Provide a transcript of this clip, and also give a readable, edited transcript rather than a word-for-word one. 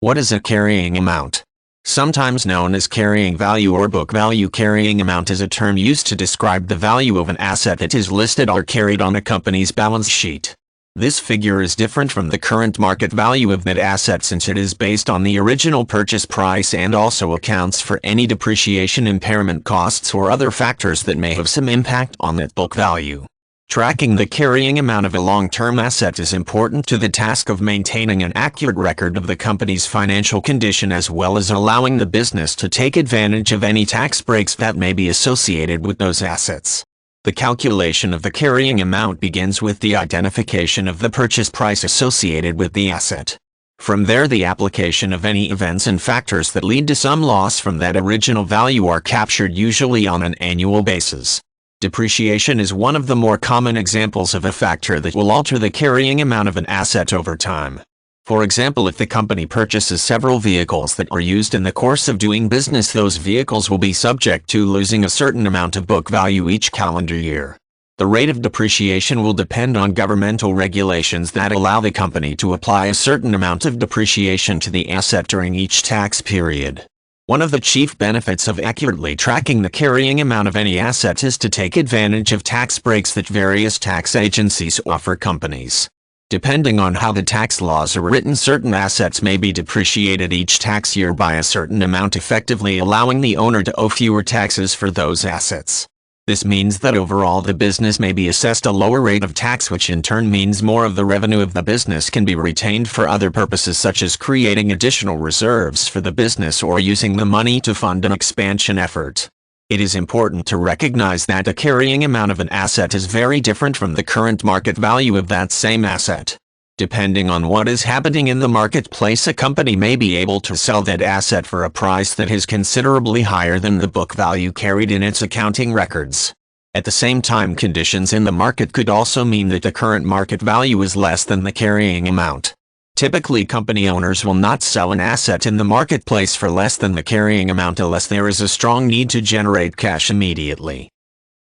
What is a carrying amount? Sometimes known as carrying value or book value, carrying amount is a term used to describe the value of an asset that is listed or carried on a company's balance sheet. This figure is different from the current market value of that asset since it is based on the original purchase price and also accounts for any depreciation, impairment costs, or other factors that may have some impact on that book value. Tracking the carrying amount of a long-term asset is important to the task of maintaining an accurate record of the company's financial condition, as well as allowing the business to take advantage of any tax breaks that may be associated with those assets. The calculation of the carrying amount begins with the identification of the purchase price associated with the asset. From there, the application of any events and factors that lead to some loss from that original value are captured, usually on an annual basis. Depreciation is one of the more common examples of a factor that will alter the carrying amount of an asset over time. For example, if the company purchases several vehicles that are used in the course of doing business, those vehicles will be subject to losing a certain amount of book value each calendar year. The rate of depreciation will depend on governmental regulations that allow the company to apply a certain amount of depreciation to the asset during each tax period. One of the chief benefits of accurately tracking the carrying amount of any asset is to take advantage of tax breaks that various tax agencies offer companies. Depending on how the tax laws are written, certain assets may be depreciated each tax year by a certain amount, effectively allowing the owner to owe fewer taxes for those assets. This means that overall the business may be assessed a lower rate of tax, which in turn means more of the revenue of the business can be retained for other purposes, such as creating additional reserves for the business or using the money to fund an expansion effort. It is important to recognize that the carrying amount of an asset is very different from the current market value of that same asset. Depending on what is happening in the marketplace, a company may be able to sell that asset for a price that is considerably higher than the book value carried in its accounting records. At the same time, conditions in the market could also mean that the current market value is less than the carrying amount. Typically, company owners will not sell an asset in the marketplace for less than the carrying amount unless there is a strong need to generate cash immediately.